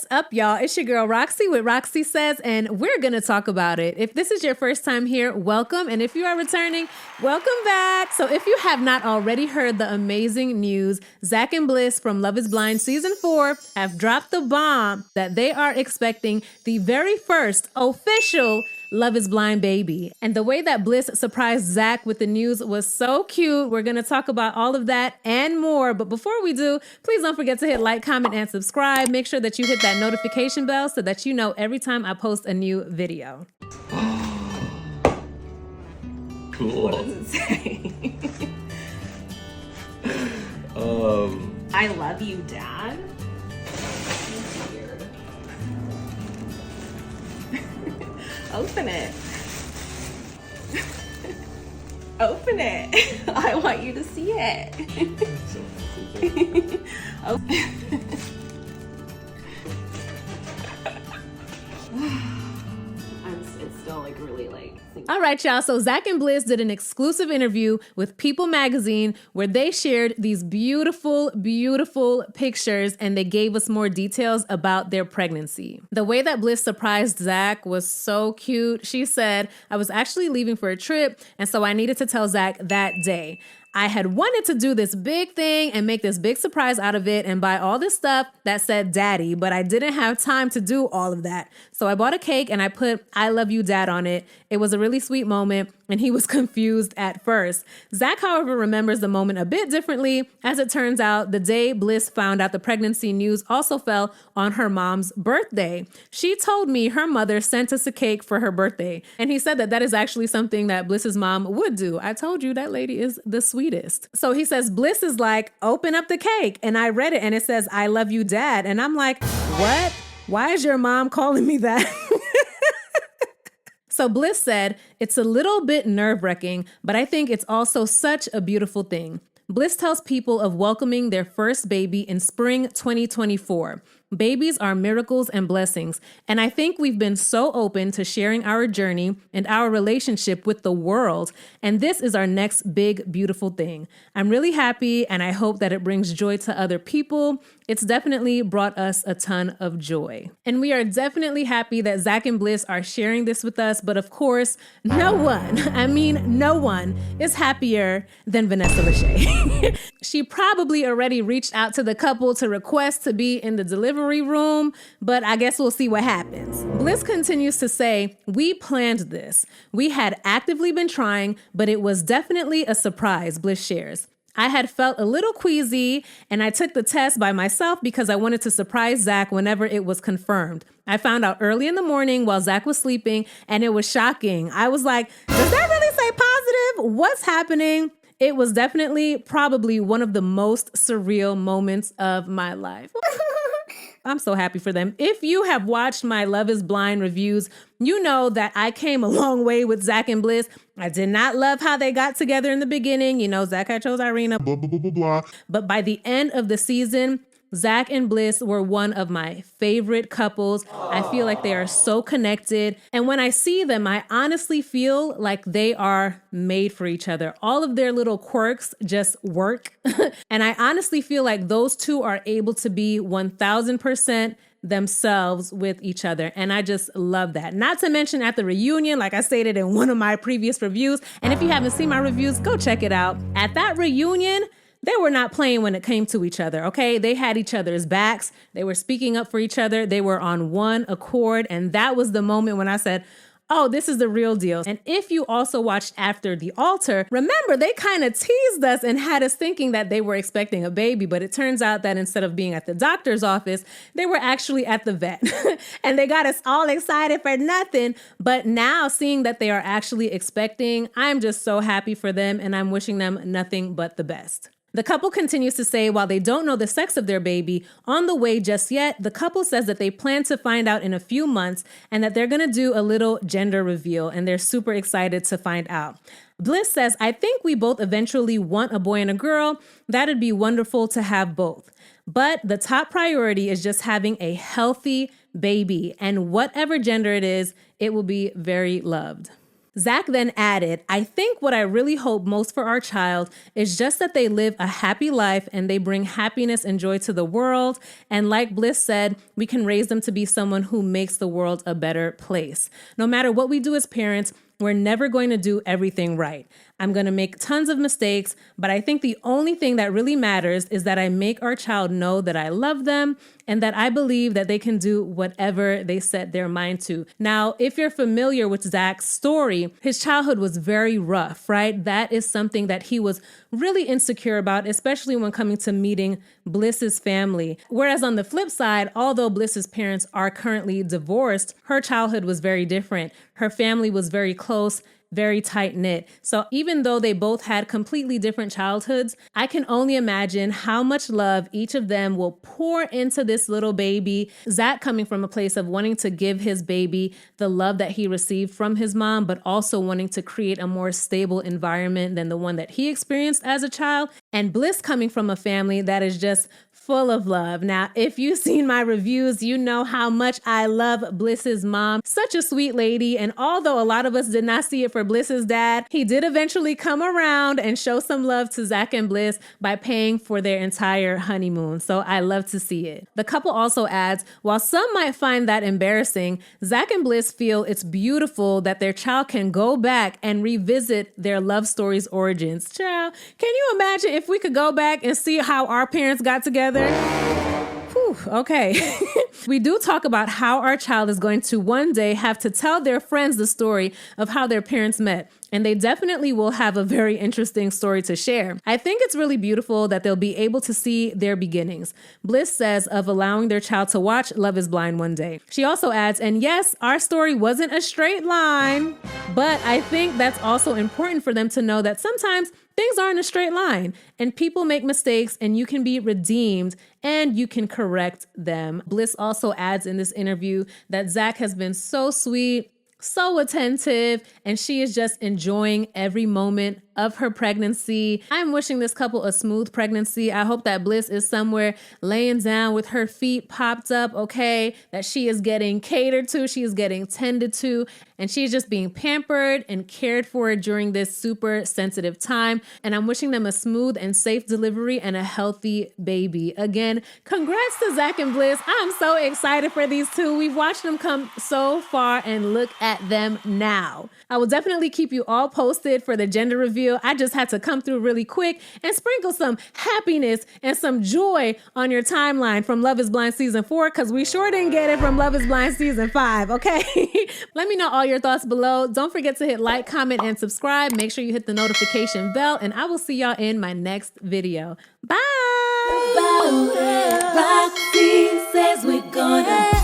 What's up, y'all? It's your girl Roxie with Roxiie Says, and we're going to talk about it. If this is your first time here, welcome. And if you are returning, welcome back. So if you have not already heard the amazing news, Zack and Bliss from Love is Blind Season 4 have dropped the bomb that they are expecting the very first official Love is Blind baby. And the way that Bliss surprised Zack with the news was so cute. We're going to talk about all of that and more. But before we do, please don't forget to hit like, comment, and subscribe. Make sure that you hit that notification bell so that you know every time I post a new video. Cool. What does it say? I love you, Dad. Weird. Open it. Open it. I want you to see it. It's still like really like. All right, y'all. So Zack and Bliss did an exclusive interview with People magazine where they shared these beautiful, beautiful pictures and they gave us more details about their pregnancy. The way that Bliss surprised Zack was so cute. She said, I was actually leaving for a trip, and so I needed to tell Zack that day. I had wanted to do this big thing and make this big surprise out of it and buy all this stuff that said daddy, but I didn't have time to do all of that. So I bought a cake and I put I love you, Dad on it. It was a really sweet moment and he was confused at first. Zack, however, remembers the moment a bit differently. As it turns out, the day Bliss found out the pregnancy news also fell on her mom's birthday. She told me her mother sent us a cake for her birthday. And he said that that is actually something that Bliss's mom would do. I told you that lady is the sweetest. So he says, Bliss is like, open up the cake. And I read it and it says, I love you, Dad. And I'm like, what? Why is your mom calling me that? So Bliss said, it's a little bit nerve-wracking, but I think it's also such a beautiful thing. Bliss tells people of welcoming their first baby in spring 2024. Babies are miracles and blessings, and I think we've been so open to sharing our journey and our relationship with the world, and this is our next big, beautiful thing. I'm really happy, and I hope that it brings joy to other people. It's definitely brought us a ton of joy. And we are definitely happy that Zack and Bliss are sharing this with us, but of course, no one is happier than Vanessa Lachey. She probably already reached out to the couple to request to be in the delivery room, but I guess we'll see what happens. Bliss continues to say, we planned this. We had actively been trying, but it was definitely a surprise, Bliss shares. I had felt a little queasy and I took the test by myself because I wanted to surprise Zack whenever it was confirmed. I found out early in the morning while Zack was sleeping and it was shocking. I was like, does that really say positive? What's happening? It was definitely probably one of the most surreal moments of my life. I'm so happy for them. If you have watched my Love is Blind reviews, you know that I came a long way with Zack and Bliss. I did not love how they got together in the beginning. You know, Zack had chose Irina, blah, blah, blah, blah, blah. But by the end of the season, Zack and Bliss were one of my favorite couples. I feel like they are so connected. And when I see them, I honestly feel like they are made for each other. All of their little quirks just work. And I honestly feel like those two are able to be 1000% themselves with each other. And I just love that. Not to mention at the reunion, like I stated in one of my previous reviews. And if you haven't seen my reviews, go check it out. At that reunion, they were not playing when it came to each other, okay? They had each other's backs. They were speaking up for each other. They were on one accord. And that was the moment when I said, oh, this is the real deal. And if you also watched After the Altar, remember they kind of teased us and had us thinking that they were expecting a baby. But it turns out that instead of being at the doctor's office, they were actually at the vet. And they got us all excited for nothing. But now seeing that they are actually expecting, I'm just so happy for them and I'm wishing them nothing but the best. The couple continues to say while they don't know the sex of their baby on the way just yet, the couple says that they plan to find out in a few months and that they're going to do a little gender reveal and they're super excited to find out. Bliss says, I think we both eventually want a boy and a girl. That'd be wonderful to have both. But the top priority is just having a healthy baby, and whatever gender it is, it will be very loved. Zack then added, I think what I really hope most for our child is just that they live a happy life and they bring happiness and joy to the world. And like Bliss said, we can raise them to be someone who makes the world a better place. No matter what we do as parents, we're never going to do everything right. I'm going to make tons of mistakes, but I think the only thing that really matters is that I make our child know that I love them and that I believe that they can do whatever they set their mind to. Now, if you're familiar with Zack's story, his childhood was very rough, right? That is something that he was really insecure about, especially when coming to meeting Bliss's family. Whereas on the flip side, although Bliss's parents are currently divorced, her childhood was very different. Her family was very close, very tight-knit. So even though they both had completely different childhoods, I can only imagine how much love each of them will pour into this little baby. Zack coming from a place of wanting to give his baby the love that he received from his mom, but also wanting to create a more stable environment than the one that he experienced as a child. And Bliss coming from a family that is just full of love. Now, if you've seen my reviews, you know how much I love Bliss's mom. Such a sweet lady. And although a lot of us did not see it for Bliss's dad, he did eventually come around and show some love to Zack and Bliss by paying for their entire honeymoon. So I love to see it. The couple also adds, while some might find that embarrassing, Zack and Bliss feel it's beautiful that their child can go back and revisit their love story's origins. Child, can you imagine if we could go back and see how our parents got together? Whew, okay. We do talk about how our child is going to one day have to tell their friends the story of how their parents met. And they definitely will have a very interesting story to share. I think it's really beautiful that they'll be able to see their beginnings. Bliss says of allowing their child to watch Love is Blind one day. She also adds, and yes, our story wasn't a straight line, but I think that's also important for them to know that sometimes things aren't a straight line and people make mistakes and you can be redeemed and you can correct them. Bliss also adds in this interview that Zack has been so sweet, so attentive, and she is just enjoying every moment of her pregnancy. I'm wishing this couple a smooth pregnancy. I hope that Bliss is somewhere laying down with her feet popped up, okay? That she is getting catered to, she is getting tended to, and she is just being pampered and cared for during this super sensitive time. And I'm wishing them a smooth and safe delivery and a healthy baby. Again, congrats to Zack and Bliss. I'm so excited for these two. We've watched them come so far and look at them now. I will definitely keep you all posted for the gender reveal. I just had to come through really quick and sprinkle some happiness and some joy on your timeline from Love is Blind Season 4, because we sure didn't get it from Love is Blind Season 5, okay? Let me know all your thoughts below. Don't forget to hit like, comment, and subscribe. Make sure you hit the notification bell, and I will see y'all in my next video. Bye! Roxiie says we're gonna